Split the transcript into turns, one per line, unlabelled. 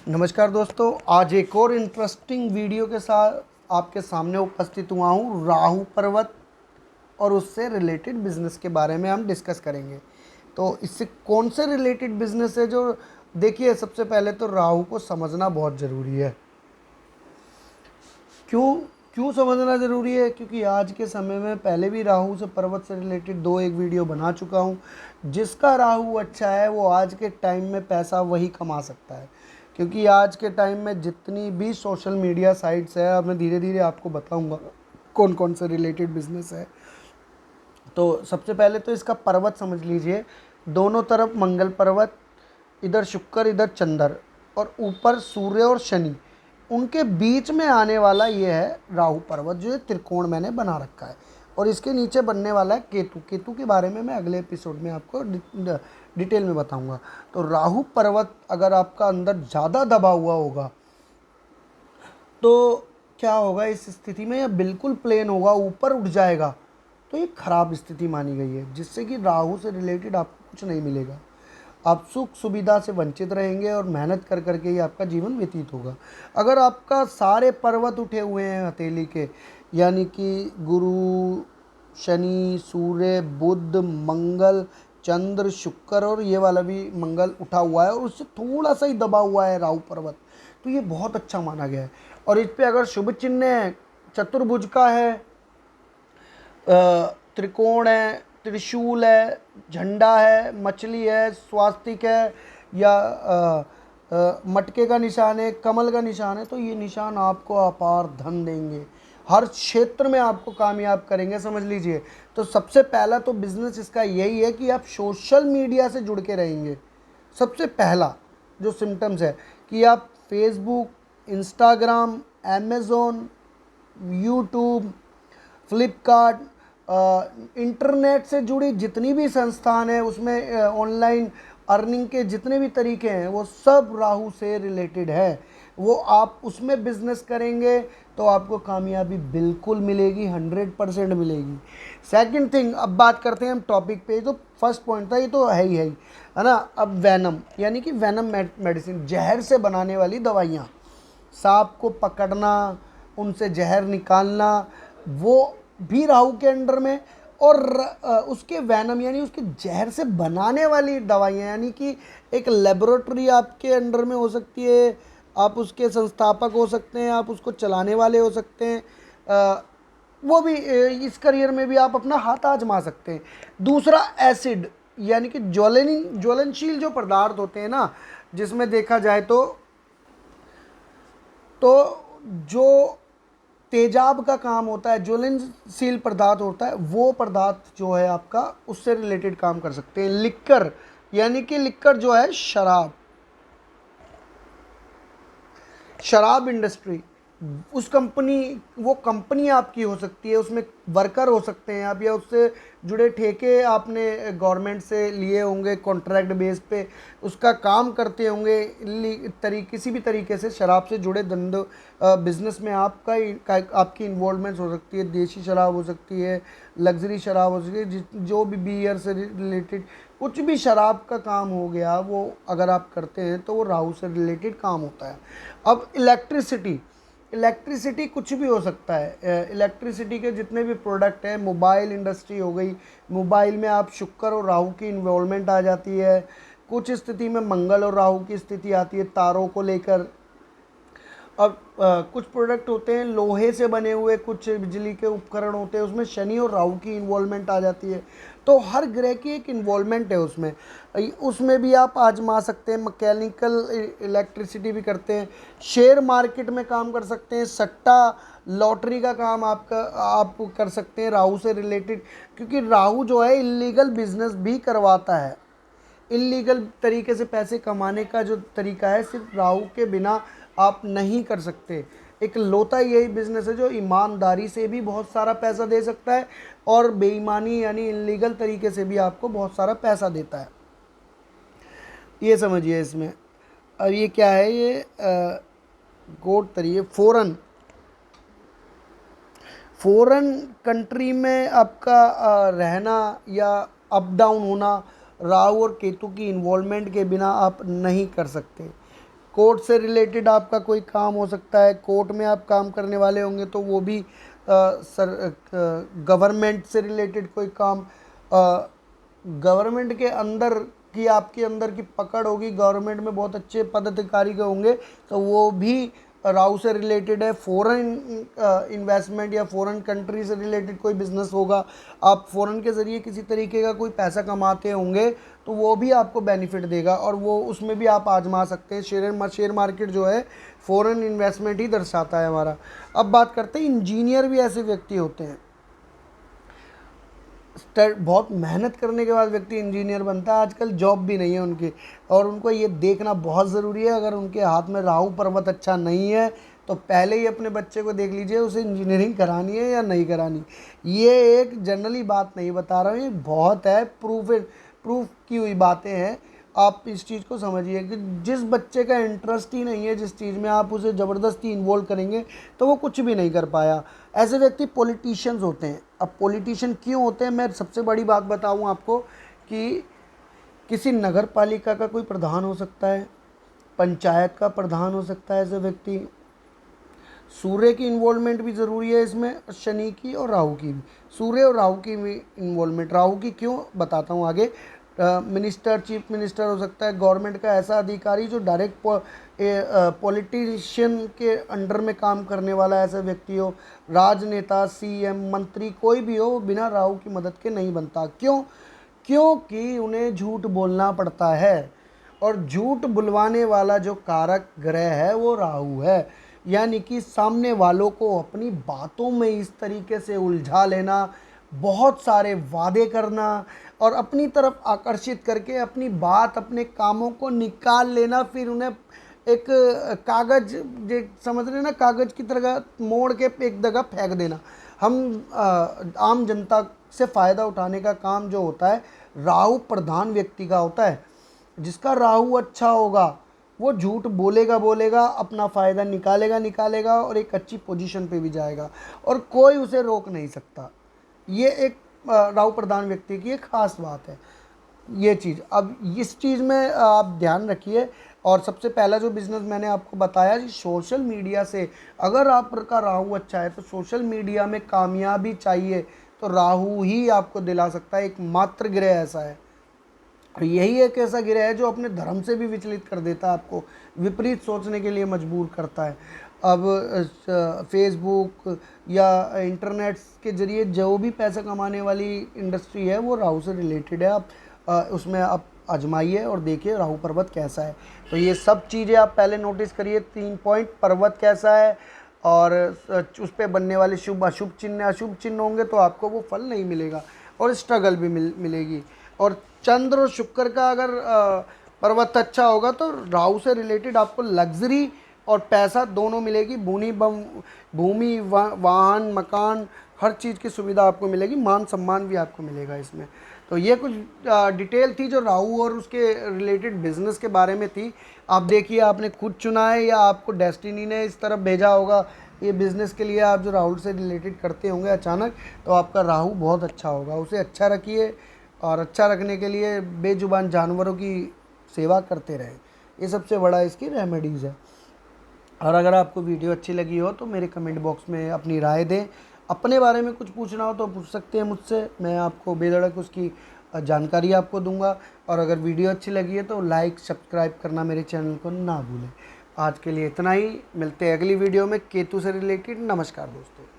नमस्कार दोस्तों, आज एक और इंटरेस्टिंग वीडियो के साथ आपके सामने उपस्थित हुआ हूँ। राहु पर्वत और उससे रिलेटेड बिजनेस के बारे में हम डिस्कस करेंगे। तो इससे कौन से रिलेटेड बिजनेस है जो, देखिए, सबसे पहले तो राहु को समझना बहुत ज़रूरी है। क्यों क्यों समझना ज़रूरी है? क्योंकि आज के समय में पहले भी राहु से पर्वत से रिलेटेड एक वीडियो बना चुका हूँ। जिसका राहु अच्छा है वो आज के टाइम में पैसा वही कमा सकता है। क्योंकि आज के टाइम में जितनी भी सोशल मीडिया साइट्स है, अब मैं धीरे धीरे आपको बताऊंगा कौन कौन से रिलेटेड बिजनेस है। तो सबसे पहले तो इसका पर्वत समझ लीजिए। दोनों तरफ मंगल पर्वत, इधर शुक्र इधर चंद्र, और ऊपर सूर्य और शनि, उनके बीच में आने वाला ये है राहु पर्वत, जो ये त्रिकोण मैंने बना रखा है। और इसके नीचे बनने वाला है केतु। केतु के बारे में मैं अगले एपिसोड में आपको डिटेल में बताऊंगा। तो राहु पर्वत अगर आपका अंदर ज़्यादा दबा हुआ होगा तो क्या होगा? इस स्थिति में यह बिल्कुल प्लेन होगा, ऊपर उठ जाएगा। तो ये खराब स्थिति मानी गई है, जिससे कि राहु से रिलेटेड आपको कुछ नहीं मिलेगा। आप सुख सुविधा से वंचित रहेंगे और मेहनत कर करके ही आपका जीवन व्यतीत होगा। अगर आपका सारे पर्वत उठे हुए हैं हथेली के, यानी कि गुरु, शनि, सूर्य, बुध, मंगल, चंद्र, शुक्र, और ये वाला भी मंगल उठा हुआ है और उससे थोड़ा सा ही दबा हुआ है राहु पर्वत, तो ये बहुत अच्छा माना गया है। और इस पे अगर शुभ चिन्ह है, चतुर्भुज का है, त्रिकोण है, त्रिशूल है, झंडा है, मछली है, स्वास्तिक है, या मटके का निशान है, कमल का निशान है, तो ये निशान आपको अपार धन देंगे, हर क्षेत्र में आपको कामयाब करेंगे, समझ लीजिए। तो सबसे पहला तो बिजनेस इसका यही है कि आप सोशल मीडिया से जुड़ के रहेंगे। सबसे पहला जो सिम्टम्स है कि आप Facebook, Instagram, Amazon, YouTube, Flipkart, internet से जुड़ी जितनी भी संस्थान है, उसमें ऑनलाइन अर्निंग के जितने भी तरीके हैं वो सब राहु से रिलेटेड है। वो आप उसमें बिजनेस करेंगे तो आपको कामयाबी बिल्कुल मिलेगी, 100% मिलेगी। सेकंड थिंग, अब बात करते हैं हम टॉपिक पे। तो फर्स्ट पॉइंट था, ये तो है ना। अब वैनम, यानी कि वैनम मेडिसिन, जहर से बनाने वाली दवाइयाँ, सांप को पकड़ना, उनसे जहर निकालना, वो भी राहु के अंडर में। और उसके वैनम यानी उसके जहर से बनाने वाली दवाइयाँ, यानी कि एक लेबोरेटरी आपके अंडर में हो सकती है, आप उसके संस्थापक हो सकते हैं, आप उसको चलाने वाले हो सकते हैं। वो भी इस करियर में भी आप अपना हाथ आजमा सकते हैं। दूसरा, एसिड, यानी कि ज्वलनशील जो पदार्थ होते हैं ना, जिसमें देखा जाए तो जो तेजाब का काम होता है, ज्वलनशील पदार्थ होता है, वो पदार्थ जो है आपका उससे रिलेटेड काम कर सकते हैं। लिक्कर, यानी कि लिक्कर जो है शराब, शराब इंडस्ट्री, उस कंपनी, वो कंपनी आपकी हो सकती है, उसमें वर्कर हो सकते हैं आप, या उससे जुड़े ठेके आपने गवर्नमेंट से लिए होंगे, कॉन्ट्रैक्ट बेस पे उसका काम करते होंगे। किसी भी तरीके से शराब से जुड़े धंधो बिजनेस में आपकी इन्वॉल्वमेंट हो सकती है। देशी शराब हो सकती है, लग्जरी शराब हो सकती है, जो भी बियर से रिलेटेड कुछ भी शराब का काम हो गया, वो अगर आप करते हैं तो वो राहु से रिलेटेड काम होता है। अब इलेक्ट्रिसिटी कुछ भी हो सकता है। इलेक्ट्रिसिटी के जितने भी प्रोडक्ट हैं, मोबाइल इंडस्ट्री हो गई, मोबाइल में आप शुक्र और राहु की इन्वॉल्वमेंट आ जाती है। कुछ स्थिति में मंगल और राहु की स्थिति आती है तारों को लेकर। अब कुछ प्रोडक्ट होते हैं लोहे से बने हुए, कुछ बिजली के उपकरण होते हैं, उसमें शनि और राहु की इन्वॉल्वमेंट आ जाती है। तो हर ग्रह की एक इन्वॉल्वमेंट है उसमें, उसमें भी आप आजमा सकते हैं। मैकेनिकल इलेक्ट्रिसिटी भी करते हैं, शेयर मार्केट में काम कर सकते हैं, सट्टा लॉटरी का काम आप कर सकते हैं राहु से रिलेटेड। क्योंकि राहु जो है इलीगल बिजनेस भी करवाता है। इलीगल तरीके से पैसे कमाने का जो तरीका है, सिर्फ राहु के बिना आप नहीं कर सकते। एक लौता यही बिजनेस है जो ईमानदारी से भी बहुत सारा पैसा दे सकता है, और बेईमानी यानी इलीगल तरीके से भी आपको बहुत सारा पैसा देता है। ये समझिए इसमें। अब ये क्या है? ये गोट तरीके फॉरेन कंट्री में आपका रहना या अप डाउन होना, राहु और केतु की इन्वॉल्वमेंट के बिना आप नहीं कर सकते। कोर्ट से रिलेटेड आपका कोई काम हो सकता है, कोर्ट में आप काम करने वाले होंगे तो वो भी गवर्नमेंट से रिलेटेड कोई काम, गवर्नमेंट के अंदर की आपके अंदर की पकड़ होगी, गवर्नमेंट में बहुत अच्छे पदाधिकारी के होंगे तो वो भी राहु से रिलेटेड है। फॉरेन इन्वेस्टमेंट या फॉरेन कंट्री से रिलेटेड कोई बिजनेस होगा, आप फॉरेन के ज़रिए किसी तरीके का कोई पैसा कमाते होंगे तो वो भी आपको बेनिफिट देगा और वो उसमें भी आप आजमा सकते हैं। शेयर मार्केट जो है फॉरेन इन्वेस्टमेंट ही दर्शाता है हमारा। अब बात करते हैं इंजीनियर भी ऐसे व्यक्ति होते हैं, बहुत मेहनत करने के बाद व्यक्ति इंजीनियर बनता है। आजकल जॉब भी नहीं है उनकी और उनको ये देखना बहुत ज़रूरी है, अगर उनके हाथ में राहु पर्वत अच्छा नहीं है तो पहले ही अपने बच्चे को देख लीजिए उसे इंजीनियरिंग करानी है या नहीं करानी। ये एक जनरली बात नहीं बता रहा हूँ, ये बहुत है, प्रूफ की हुई बातें हैं। आप इस चीज़ को समझिए कि जिस बच्चे का इंटरेस्ट ही नहीं है जिस चीज़ में, आप उसे ज़बरदस्ती इन्वॉल्व करेंगे तो वो कुछ भी नहीं कर पाया। ऐसे व्यक्ति पॉलिटिशियंस होते हैं। अब पॉलिटिशियन क्यों होते हैं, मैं सबसे बड़ी बात बताऊं आपको कि किसी नगर पालिका का कोई प्रधान हो सकता है, पंचायत का प्रधान हो सकता है ऐसे व्यक्ति। सूर्य की इन्वॉल्वमेंट भी ज़रूरी है इसमें, शनि की और राहु की भी, सूर्य और राहु की भी इन्वॉल्वमेंट। राहु की क्यों बताता हूँ आगे। मिनिस्टर, चीफ मिनिस्टर हो सकता है, गवर्नमेंट का ऐसा अधिकारी जो डायरेक्ट पॉलिटिशियन के अंडर में काम करने वाला ऐसा व्यक्ति हो, राजनेता, सीएम, मंत्री, कोई भी हो, बिना राहु की मदद के नहीं बनता। क्यों? क्योंकि उन्हें झूठ बोलना पड़ता है और झूठ बुलवाने वाला जो कारक ग्रह है वो राहु है। यानी कि सामने वालों को अपनी बातों में इस तरीके से उलझा लेना, बहुत सारे वादे करना और अपनी तरफ आकर्षित करके अपनी बात, अपने कामों को निकाल लेना, फिर उन्हें एक कागज, समझ रहे ना, कागज की तरह मोड़ के एक जगह फेंक देना। हम आम जनता से फ़ायदा उठाने का काम जो होता है राहु प्रधान व्यक्ति का होता है। जिसका राहु अच्छा होगा वो झूठ बोलेगा, अपना फ़ायदा निकालेगा और एक अच्छी पोजीशन पे भी जाएगा और कोई उसे रोक नहीं सकता। ये एक राहु प्रधान व्यक्ति की एक खास बात है ये चीज़। अब इस चीज़ में आप ध्यान रखिए। और सबसे पहला जो बिज़नेस मैंने आपको बताया कि सोशल मीडिया से, अगर आपका राहु अच्छा है तो सोशल मीडिया में कामयाबी चाहिए तो राहु ही आपको दिला सकता है। एक मात्र ग्रह ऐसा है, यही एक ऐसा ग्रह है जो अपने धर्म से भी विचलित कर देता है, आपको विपरीत सोचने के लिए मजबूर करता है। अब फेसबुक या इंटरनेट के ज़रिए जो भी पैसा कमाने वाली इंडस्ट्री है वो राहु से रिलेटेड है। आप उसमें आप आजमाइए और देखिए राहु पर्वत कैसा है। तो ये सब चीज़ें आप पहले नोटिस करिए, 3 पॉइंट, पर्वत कैसा है और उस पर बनने वाले शुभ अशुभ चिन्ह होंगे तो आपको वो फल नहीं मिलेगा और स्ट्रगल भी मिलेगी। और चंद्र और शुक्र का अगर पर्वत अच्छा होगा तो राहु से रिलेटेड आपको लग्जरी और पैसा दोनों मिलेगी। भूमि, वाहन, मकान, हर चीज़ की सुविधा आपको मिलेगी, मान सम्मान भी आपको मिलेगा इसमें। तो ये कुछ डिटेल थी जो राहु और उसके रिलेटेड बिजनेस के बारे में थी। आप देखिए, आपने खुद चुना है या आपको डेस्टिनी ने इस तरफ भेजा होगा ये बिज़नेस के लिए। आप जो राहु से रिलेटेड करते होंगे अचानक, तो आपका राहु बहुत अच्छा होगा, उसे अच्छा रखिए और अच्छा रखने के लिए बेजुबान जानवरों की सेवा करते रहें। ये सबसे बड़ा इसकी रेमेडीज़ है। और अगर आपको वीडियो अच्छी लगी हो तो मेरे कमेंट बॉक्स में अपनी राय दें। अपने बारे में कुछ पूछना हो तो पूछ सकते हैं मुझसे, मैं आपको बेधड़क उसकी जानकारी आपको दूंगा। और अगर वीडियो अच्छी लगी है तो लाइक, सब्सक्राइब करना मेरे चैनल को ना भूलें। आज के लिए इतना ही, मिलते हैं अगली वीडियो में केतु से रिलेटेड। नमस्कार दोस्तों।